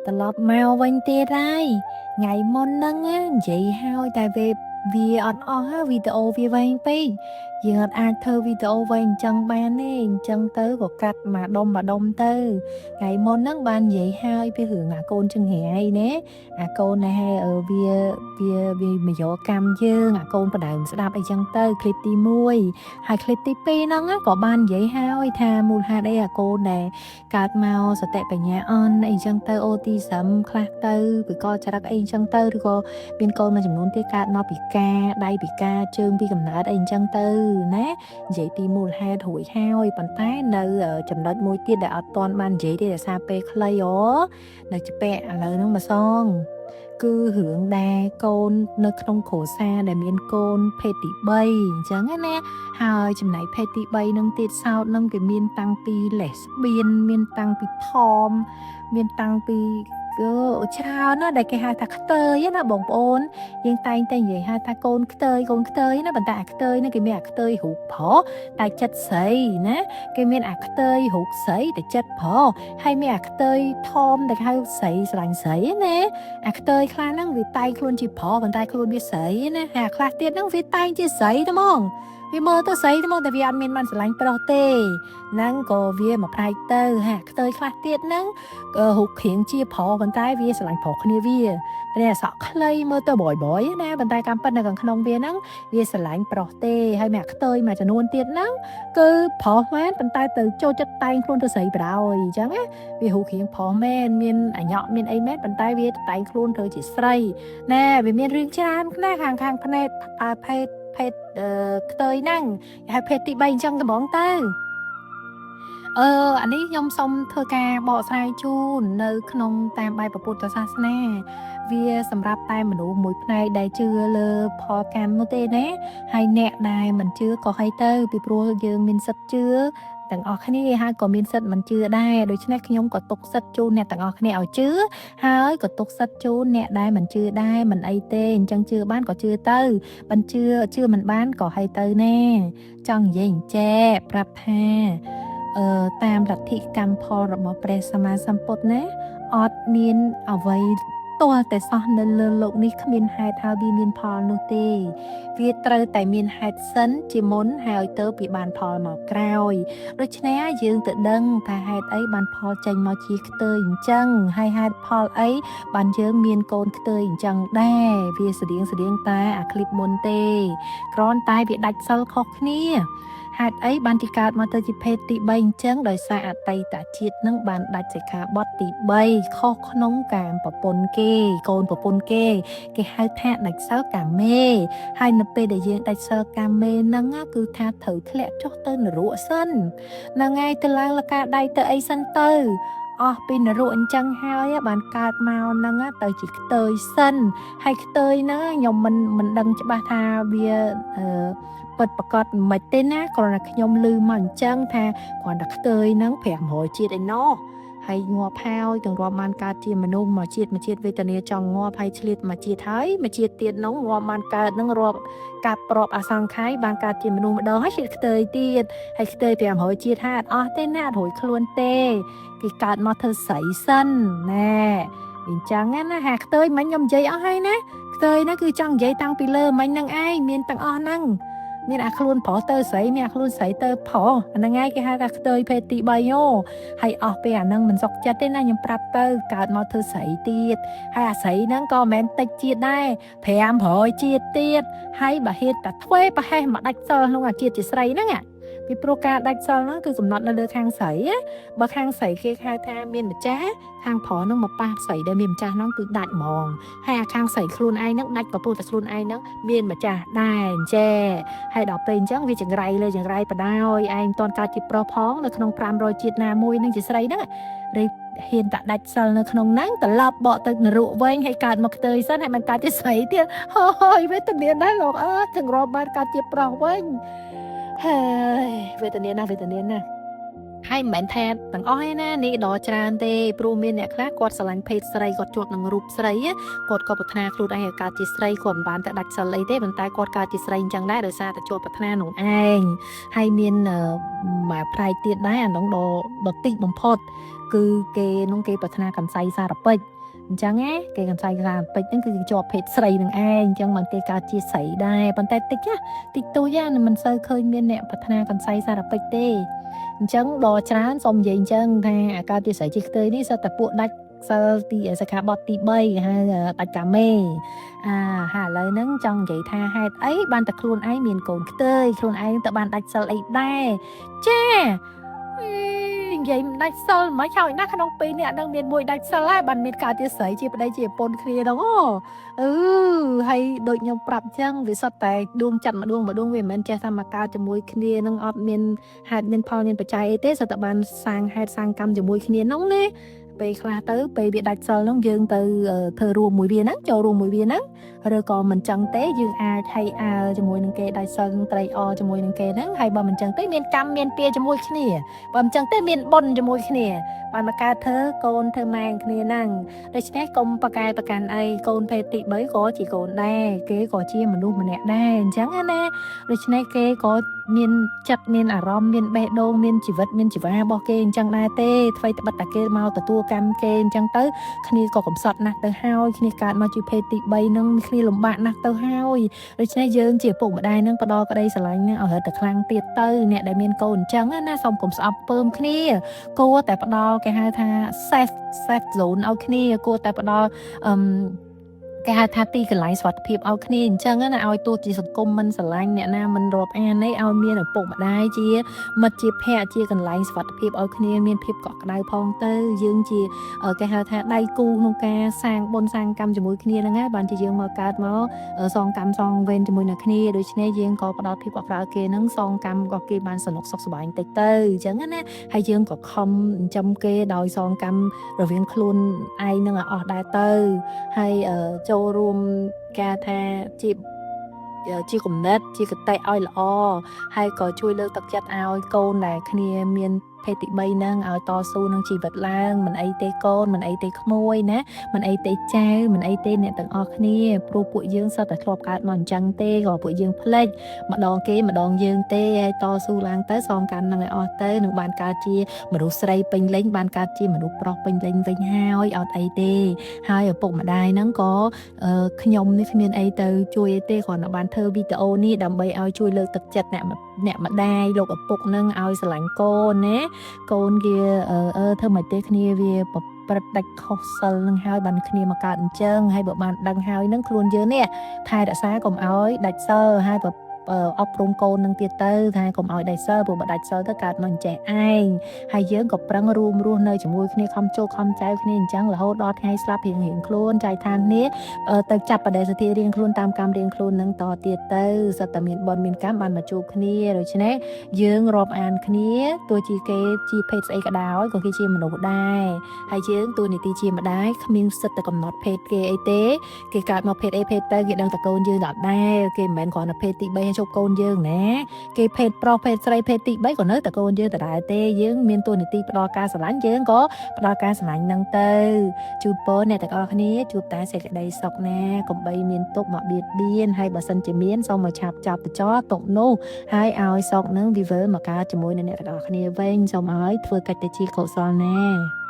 Tao lọp mau vinh tia rai ngày môn nâng á vậy hao tại vì ọt o ha video vì vinh pi dương ọt ai thơ video vinh chân ban nè chân tớ của cắt mà đông tớ ngày môn nâng ban vậy hao pi hưởng côn chân hè nè côn này hay ở vì mày dỗ cam dương côn bắt đầu sẽ đạp ai chân tớ clip ti mui hai clip ti pi nâng á có ban vậy hao tha mùi hai đây côn nè cắt mau sẽ tệ nhà on ai chân tớ ô ti sắm class tớ vì co cho đắc ai chân tớ thì co bên con mà chấm nón tiết cát nó bị ca đây bị ca trương bị cầm nát ai chân tớ nè vậy thì mùi hai thổi hao bàn tay nơi ở chấm nói môi tiết đã toàn ban vậy thì là sao pe clay ó nơi chụp bẹ lời nó mà xong cứ hưởng đa côn nơi trong khổ xa để miền côn phê tị bay chẳng á nè hai chấm này phê tị bay nâng tiết sao nâng cái miền tăng pi lẻ biên miền tăng pi thom miền tăng pi cơ chào nó đại cái hai thằng tơi á nó bồng ôn nhưng tay vậy hai thằng côn tơi nó bàn tay tơi nó cái miệng tơi hụt phỏ tay chất sấy nè cái miệng tơi hụt sấy để chất phỏ hay miệng tơi thom để hai sấy lạnh sấy nè tơi khai nó vì tay luôn chỉ phỏ bàn tay luôn biết sấy nè khai tiết nó vì tay chỉ sấy đúng không vì mơ tôi sấy đúng không tại vì ăn miên man lạnh prote năng có vì một hai tơi khai tiết năng hụt hiện chia phỏ bàn tay vì lạnh phỏ kia vìแต่สอกเลยเมื่อตัวบ่อยๆนะบรรดาการปั้นในขนมเวียนังเวียสลายโปรเตให้แม่เตยมาจะนวลเตียนนังคือพอแม่บรรดาตื่นโจจัดไตคลุนตัวใส่เปล่าจังอ่ะวีหูเขียงพอแม่เมียนอ่ะเหาะเมียนไอแม่บรรดาเวียไตคลุนเธอจิตใส่แน่เวียเมียนเรื่องชานหน้าข้างพเนตเพศเตยนั่งให้เพศติใบจังกระบองเต้อันนี้ยมสมเธอการบอกสายจูนในขนมตามใบประพุทธศาสนาเวียสำหรับตายมนุษย์มวยในได้เชื่อเลยพอการโนเตนะให้แนะได้มันเชื่อก็ให้เตอร์ปีโปรยืมมินสัตเชื่อต่างออกแค่นี้ฮะก็มินสัตมันเชื่อได้โดยเฉพาะขยมก็ตกสัตจูนเนี่ยต่างออกแค่นี้เอาเชื่อฮะก็ตกสัตจูนเนี่ยได้มันเชื่อได้มันไอเต้จังเชื่อบ้านก็เชื่อเตอร์มันเชื่อมันบ้านก็ให้เตอร์แน่จังยิงแจ๊ปรับแท้ตามลัทธิกรรมพอระบบเปรสมาสัมปทนะออดเมียนเอาไว้ตัวแต่ซอนในโลกนี้ขมินหายเท้าดีเมียนพอนุตีเวียเตอแต่เมียนหายสันจิมนหายเตอปีบานพอหมอกราวโดยเฉพาะยืงtựดังถ้าหายไอ้บานพอใจมาชีเตยจังให้หายพอไอ้บานยืงเมียนโกนเตยจังได้เวียเสียงตาอะคลิปมนเตกรอนตายเวียดัดเซลคอกเนี่ยหากไอ้บันทิกาดมาเตจิเพติใบจังโดยสาอัตไตตาจิตนั่งบันดัดเจคาบอติใบข้อขนมการปะปนเกโกนปะปนเกให้แทะดัดเซลกาเมให้นเปได้ยังดัดเซลกาเมนั่งคือท่าถือแคละจอกเตอร์นรัวสั้นนั่งไงตะลางละกาได้เตอไอซันเตอร์เป็นรัวจังหายบานกาดมานั่งเตยจิเตยสั้นให้เตยนะยมมันดังจะบาทาเบียเปิดประกอบไม่เต้นนะก่อนขยมลืมมันจังท่าก่อนดักเตยนั่งแผงหัวจีดไอ้นอให้งัวพาวถึงรอมันกาเทียมนุ่มมาจีดเวทเนียจังงัวไผ่เฉลี่ยมาจีดไทยมาจีดเตียนน้องงัวมันกานั่งรอบกาปรอบอาสังไข่บานกาเทียมนุ่มดองให้จีดเตยเตียนให้เตยแผงหัวจีดฮาดเต้นหน้าถอยคลวนเต้กิการมาเธอใสสั้นแน่จังงั้นนะหากเตยมันยำใจให้นะเตยนั่นคือจังใจตังปีเลอมันนั่งไอเมียนตังนั่งมีอาคลุนผอเตอร์ใสมีอาคลุนใสเตอร์ผออันนั้นไงแกหากเตยเพติใบโยให้ออกไปนั่งมันสกจัดได้นะยังปรับเตอร์การมาเธอใสตีดให้ใสนั่งก็แมนติดจีดได้พยายามหอยจีดตีดให้บะเฮ็ดแต่ถ้วยไปให้มาดักเซอร์ลงจีดจีใสนั่งอ่ะปีโปรการดักเซอร์นั่นคือกำหนดในเรือทางใสบะทางใสเคคาทาเมียนจ้าทางผอนั่งมาปาใสเดเมียนจ้านั่งคือดัดมองให้ทางใสคลุนไอ้นั่งดัดกับปูแต่คลุนไอ้นั่งเมียนมาจ้าได้แจ้ให้ดอกเตยจังวิจังไรเลยจังไรปะได้ไอ้ตอนการจิบปลอพ้องในขนมพรามรอยจีดนามวยนั่งจีใสนั่งเลยเห็นแต่ดัดเซลในขนมนั่งแต่ลับเบาะตึกหรุเว้งให้การมาเตยสั้นให้มันการจะใสเตี้ยเฮ้ยเวทเนียนได้หรอกถึงรอบบ้านการจิบปลอเว้งเฮ้ยเวทเนียนนะ ហើយមិនមែនថាទាំងអស់ឯណានេះដល់ច្រើនទេព្រោះមានអ្នកខ្លះគាត់ស្រឡាញ់ភេទស្រីគាត់ជាប់នឹងរូបស្រីគាត់ក៏ប្រាថ្នាខ្លួនឯងឲ្យកើតជាស្រីគាត់មិនបានទៅដាច់សិលអីទេប៉ុន្តែគាត់កើតជាស្រីអញ្ចឹងដែរដោយសារតែជាប់ប្រាថ្នានោះឯងហើយមានមួយផ្នែកទៀតដែរអានោះដល់តិចបំផុតគឺគេនោះគេប្រាថ្នាកំសៃសារពេជ្រអញ្ចឹងណាគេកំសៃសារពេជ្រហ្នឹងគឺជាប់ភេទស្រីនឹងឯងអញ្ចឹងមិនគេកើតជាស្រីដែរប៉ុន្តែតិចតួចមិនសូវឃើញមានអ្នកប្រាថ្នាកំសៃសារពេជ្រទេអញ្ចឹងដល់ច្រើនសូមនិយាយអញ្ចឹងថាអាកើតជាស្រីជាខ្ទើយនេះសិតតែពួកដាច់សិលទីសិក្ខាបទទី3គេហៅដាច់កាមេហើយឥឡូវហ្នឹងចង់និយាយថាហេតុអីបានតែខ្លួនឯងមានកូនខ្ទើយខ្លួនឯងទៅបានដាច់សិលអីដែរចានិយាយមិនដាច់សិលមិនហើយណាក្នុងពេលនេះអត់ដឹងមានមួយដាច់សិលហើយបានមានកើតជាស្រីជាប្តីជាប្រពន្ធគ្នាហ្នឹងហើយដូចខ្ញុំប្រាប់អញ្ចឹងវាសុទ្ធតែដួងចិត្តម្ដងវាមិនមែនចេះថាមកកើតជាមួយគ្នានឹងអត់មានហេតុមានផលមានបច្ច័យអីទេសុទ្ធតែបានសាងហេតុសាងកម្មជាមួយគ្នាហ្នឹងណាពេលខ្លះទៅពេលវាដាច់សិលហ្នឹងយើងទៅធ្វើរួមមួយវាហ្នឹងចូលរួមមួយវាហ្នឹងឬក៏មិនចឹងទេយើងអាចឲ្យជាមួយនឹងគេដាច់សិលត្រេកអរជាមួយនឹងគេហ្នឹងហើយបើមិនចឹងទេមានកម្មមានពៀជាមួយគ្នាបើមិនចឹងទេមានបុណ្យជាមួយគ្នាបានមកកើតធ្វើកូនធ្វើម៉ែគ្នាហ្នឹងដូច្នេះកុំប្រកែប្រកាន់អីកូនភេទទី3ក៏ជាកូនដែរគេក៏ជាមនុស្សម្នាក់ដែរអញ្ចឹងណាដូច្នេះគេក៏មានចិត្តមានអារម្មណ៍មានបេះដូងមានជីវិតមានជីវ៉ារបស់គេអញ្ចឹងដែរទេអ្វីត្បិតតែគេមកទទួលកម្មគេអញ្ចឹងទៅគ្នាក៏កំសត់ណាស់ទៅហើយគ្នាកើតមកជាភេទទី3ហ្នឹងគ្នាលំបាកណាស់ទៅហើយដូច្នេះយើងជាពុកម្ដាយហ្នឹងផ្ដល់ក្តីស្រឡាញ់ហ្នឹងឲ្យរឹតតែខ្លាំងទៀតទៅអ្នកដែលមានកូនអញ្ចឹងណាសូមកុំស្អប់ពើមគ្នាគួរតែផ្ដល់គេហៅថា safe zone ឲ្យគ្នាគួរតែផ្ដល់គេហៅថាទីកន្លែងសុវត្ថិភាពឲ្យគ្នាអញ្ចឹងណាឲ្យទោះជាសង្គមមិនស្រឡាញ់អ្នកណាមិនរាប់អានទេឲ្យមានឪពុកម្ដាយជាមិត្តជាភ័ក្រជាកន្លែងសុវត្ថិភាពឲ្យគ្នាមានភាពកក់ក្ដៅផងទៅយើងជាគេហៅថាដៃគូក្នុងការសាងបុណ្យសាងកម្មជាមួយគ្នាហ្នឹងហើយបានជាយើងមកកើតមកសងកម្មសងវេនជាមួយនឹងគ្នាដូច្នេះយើងក៏ផ្ដល់ភាពកក់ក្ដៅគេហ្នឹងសងកម្មក៏គេបានសនុកសុខសប្បាយបន្តិចទៅអញ្ចឹងណាហើយយើងក៏ខំចិញ្ចឹមគេដោយសងកម្មរវាងខ្លួនឯងនឹងឲ្យអស់ដែរទៅហើយចូលរួមការថាជាគំនិតជាគតិឲ្យល្អហើយក៏ជួយលើកទឹកចិត្តឲ្យកូនដែលគ្នាមានភេទទី3ហ្នឹងឲ្យតស៊ូនឹងជីវិតឡើងមិនអីទេកូនមិនអីទេក្មួយណាមិនអីទេចៅមិនអីទេអ្នកទាំងអស់គ្នាព្រោះពួកយើងសុទ្ធតែធ្លាប់កើតមកអញ្ចឹងទេក៏ពួកយើងភ្លេចម្ដងគេម្ដងយើងទេហើយតស៊ូឡើងទៅសងកម្មនឹងឲ្យអស់ទៅនឹងបានកើតជាមនុស្សស្រីពេញលេញបានកើតជាមនុស្សប្រុសពេញលេញវិញហើយអត់អីទេហើយឪពុកម្ដាយហ្នឹងក៏ខ្ញុំនេះគ្មានអីទៅជួយអីទេគ្រាន់តែបានធ្វើវីដេអូនេះដើម្បីឲ្យជួយលើកទឹកចិត្តអ្នកម្ដាយលោកឪពុកហ្នឹងឲ្យស្រឡាញ់កូនណាកូនគេធ្វើមិនទេគ្នាវាព្រឹត្តដាច់ខុសសិលនឹងហើយបានគ្នាមកកើតអញ្ចឹងហើយបើបានដឹងហើយនឹងខ្លួនយើងនេះថែរក្សាកុំឲ្យដាច់សិលហើយអប់រំកូននឹងទៀតទៅថាកុំឲ្យដាច់សិលព្រោះបើដាច់សិលទៅកើតមកអញ្ចេះឯងហើយយើងក៏ប្រឹងរួមរស់នៅជាមួយគ្នាខំចូលខំចែវគ្នាអញ្ចឹងរហូតដល់ថ្ងៃស្លាប់រៀងខ្លួនចែកឋាននេះទៅចាប់បដិសន្ធិរៀងខ្លួនតាមកម្មរៀងខ្លួននឹងតទៀតទៅសិតតែមានបុណ្យមានកម្មបានមកជួបគ្នាដូច្នេះយើងរាប់អានគ្នាទោះជាគេជាភេទស្អីក៏ដោយក៏គេជាមនុស្សដែរហើយយើងតួនាទីជាម្ដាយគ្មានសិទ្ធិតែកំណត់ភេទគេអីទេគេកើតមកភេទអីភេទទៅគេដឹងតែកូនយើងដល់ដែរគេមិនមែនគ្រាន់តែភេទទី3ជប់កូនយើងណាគេភេទប្រុសភេទស្រីភេទទី3ក៏នៅតែកូនយើងដដែលទេយើងមានតួនាទីផ្ដល់ការស្រឡាញ់យើងក៏ផ្ដល់ការស្រឡាញ់នឹងទៅជូនពរអ្នកទាំងអស់គ្នាជួបតែសេចក្តីសុខណាកុំបីមានទុក្ខមកបៀតបៀនហើយបើសិនជាមានសូមឲ្យឆាប់ចាប់ទៅចោលទុក្ខនោះហើយឲ្យសុខនឹងវិវលមកកើតជាមួយនឹងអ្នកទាំងអស់គ្នាវិញសូមឲ្យធ្វើកិច្ចទៅជាកុសលណា